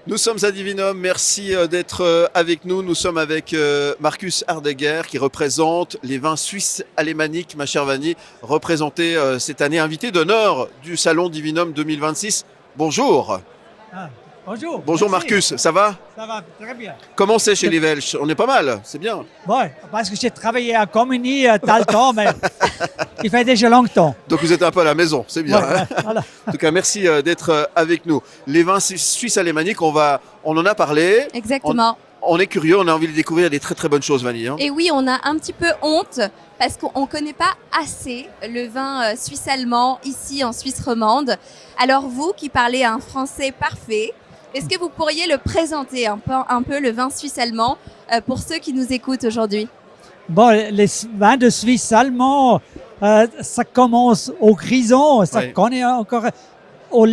Nous sommes à Divinum, merci d'être avec nous. Nous sommes avec Marcus Hardegger qui représente les vins suisses alémaniques, ma chère Vanny, représenté cette année invité d'honneur du Salon Divinum 2026. Bonjour. Bonjour. Bonjour Merci. Marcus, ça va? Ça va très bien. Comment c'est chez les Welsh? On est pas mal, c'est bien. Ouais, parce que j'ai travaillé à Comini dans le temps, mais il fait déjà longtemps. Donc vous êtes un peu à la maison, c'est bien. Ouais, Hein. voilà. En tout cas, merci d'être avec nous. Les vins suisses alémaniques, on en a parlé. Exactement. On est curieux, on a envie de découvrir des très très bonnes choses, Vanny. Hein. Et oui, on a un petit peu honte parce qu'on ne connaît pas assez le vin suisse-allemand ici en Suisse romande. Alors vous qui parlez un français parfait, est-ce que vous pourriez le présenter un peu le vin suisse-allemand pour ceux qui nous écoutent aujourd'hui? Bon, les vins de Suisse allemand, ça commence au Grison, ça Ouais. connaît encore au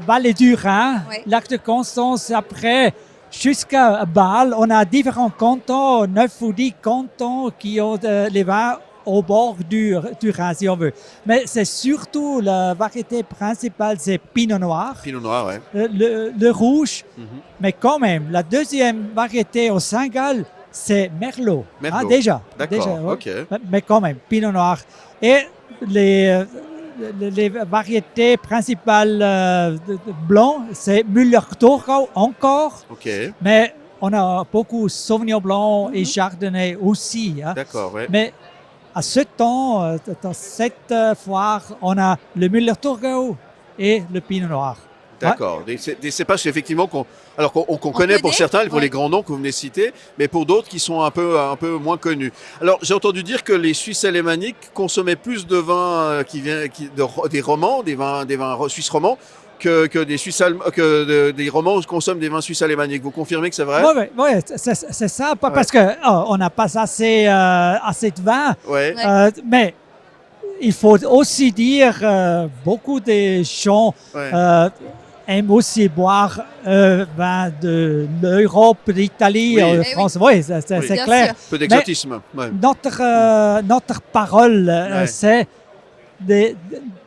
Vallée du Rhin, Ouais. Lac de Constance, après jusqu'à Bâle. On a différents cantons, 9 ou 10 cantons qui ont les vins au bord du Rhin, si on veut. Mais c'est surtout la variété principale, c'est Pinot Noir. Pinot Noir, ouais. Le rouge, Mhm. mais quand même, la deuxième variété au Saint-Gall, c'est Merlot. Merlot. Ah, déjà. D'accord, déjà, ouais. ok. Mais quand même, Pinot Noir. Et les variétés principales de blanc, c'est Müller-Thurgau encore, Ok, mais on a beaucoup Sauvignon blanc et Chardonnay aussi. Hein. d'accord, ouais. Mais à ce temps, dans cette foire, on a le Müller-Thurgau et le Pinot Noir. D'accord. Des cépages effectivement qu'on connaît pour connaît, certains, pour ouais. les grands noms que vous venez de citer, mais pour d'autres qui sont un peu moins connus. Alors j'ai entendu dire que les Suisses alémaniques consommaient plus de vins des romans, des vins suisses romans, que des Suisses des romans consomment des vins suisses alémaniques. Vous confirmez que c'est vrai? Oui, c'est ça, parce que on n'a pas assez de vin, Ouais. Ouais. mais il faut aussi dire beaucoup de gens Ouais. aiment aussi boire vin de l'Europe, d'Italie, Oui. de Eh oui. France. Oui, c'est Bien clair. sûr. Peu d'exotisme. Ouais. Notre parole, Ouais. c'est de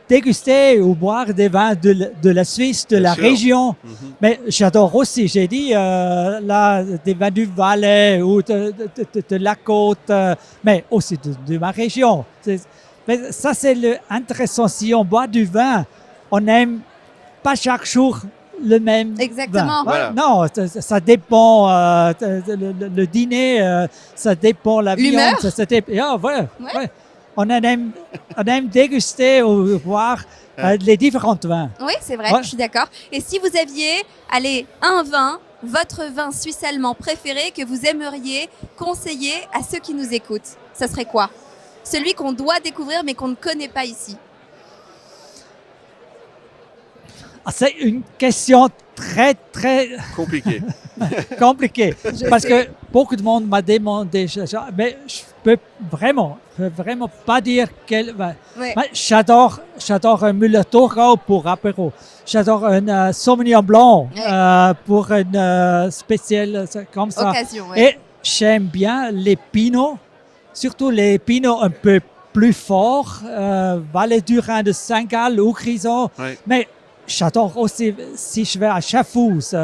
déguster ou boire des vins de la Suisse, de Bien la sûr. région. Mhm. Mais j'adore aussi, j'ai dit, là, des vins du Valais ou de la côte, mais aussi de ma région. Mais ça, c'est intéressant. Si on boit du vin, on n'aime pas chaque jour le même Exactement. vin. Voilà. Non, ça dépend. Le dîner, ça dépend la L'humeur. viande. Ça dépend. Ah, ouais, Ouais. ouais. On aime déguster ou boire les différents vins. Oui, c'est vrai, Ouais. je suis d'accord. Et si vous aviez, un vin, votre vin suisse-allemand préféré que vous aimeriez conseiller à ceux qui nous écoutent, ça serait quoi? Celui qu'on doit découvrir mais qu'on ne connaît pas ici. Ah, c'est une question très, très Compliqué. compliquée. Je Parce sais. que beaucoup de monde m'a demandé, mais je peux vraiment pas dire quel vin. Ouais. Moi, j'adore un Müller-Thurgau pour apéro. J'adore un Sauvignon blanc Ouais. pour une spéciale comme ça. Occasion, ouais. Et j'aime bien les pinots, surtout les pinots un peu plus forts, Vallée du Rhin de Saint-Gall ou Grison. Ouais. Mais j'adore aussi, si je vais à Chafouz,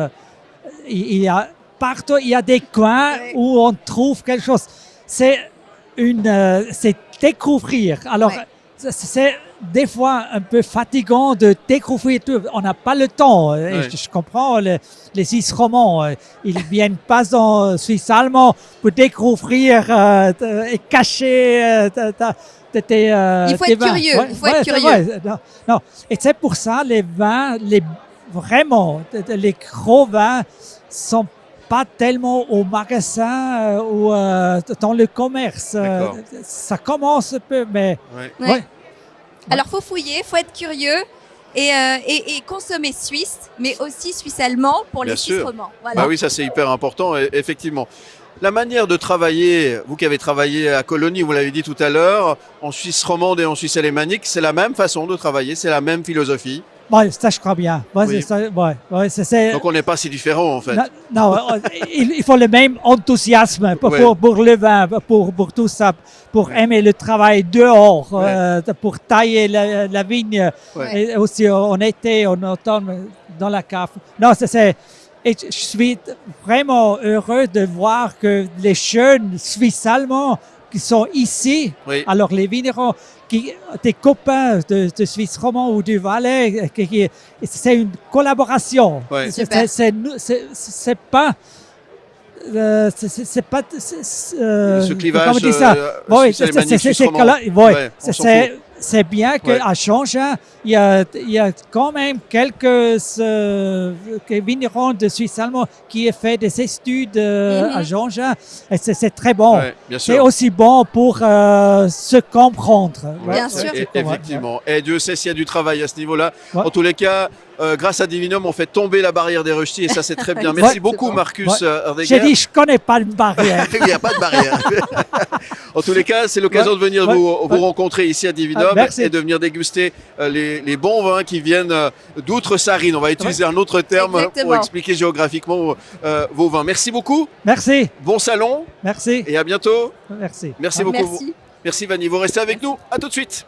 il y a partout, il y a des coins Ouais. où on trouve quelque chose. C'est découvrir. Alors, Ouais. c'est des fois un peu fatigant de découvrir tout. On n'a pas le temps. Et Ouais. je comprends les Suisses romans. Ils ne viennent pas en Suisse allemand pour découvrir et cacher tes Il faut tes être vins. curieux, il faut être c'est curieux. vrai. Non. Et c'est pour ça les vins, vraiment, les gros vins sont pas tellement au magasin ou dans le commerce. D'accord. Ça commence un peu, mais Ouais. Ouais. ouais. Alors, faut fouiller, faut être curieux et consommer suisse, mais aussi suisse-allemand pour Bien les Suisses sûr. romans. Voilà. Bah oui, ça c'est hyper important, effectivement. La manière de travailler, vous qui avez travaillé à Colonie, vous l'avez dit tout à l'heure, en Suisse romande et en Suisse alémanique, c'est la même façon de travailler, c'est la même philosophie. Ouais, ça, je crois bien. Ouais, Oui. c'est- Donc on n'est pas si différents en fait. non, non, il faut le même enthousiasme Ouais. pour le vin, pour tout ça, pour aimer le travail dehors, pour tailler la vigne, Ouais. et aussi en été, en automne, dans la cave. Non, et je suis vraiment heureux de voir que les jeunes Suisses allemands qui sont ici, Oui. alors les vignerons, des copains de Suisse romand ou du Valais, c'est une collaboration. Ouais. Super. C'est pas. C'est pas. Ce clivage comment on dit ça? Oui, suisse alémanique, suisse romand. ouais, Ouais, on s'en fout. c'est bien Ouais. qu'à Changin, il y a quand même quelques vignerons de Suisse allemande qui ont fait des études à Changin. Et c'est très bon. Ouais, bien C'est sûr. aussi bon pour se comprendre. Bien sûr. Effectivement. Et Dieu sait s'il y a du travail à ce niveau-là. Ouais. En tous les cas, grâce à Divinum, on fait tomber la barrière des rechetiers et ça, c'est très bien. Merci Ouais. beaucoup, Marcus Heurdeger. J'ai dit, je connais pas une barrière. Il n'y a pas de barrière. En tous les cas, c'est l'occasion de venir vous rencontrer ici à Divinum Merci. et de venir déguster les bons vins qui viennent d'outre-Sarine. On va utiliser un autre terme pour Exactement. expliquer géographiquement vos vins. Merci beaucoup. Merci, Bon salon merci, et à bientôt. merci. Merci beaucoup. Merci. Merci Vanny. Vous restez avec nous. À tout de suite.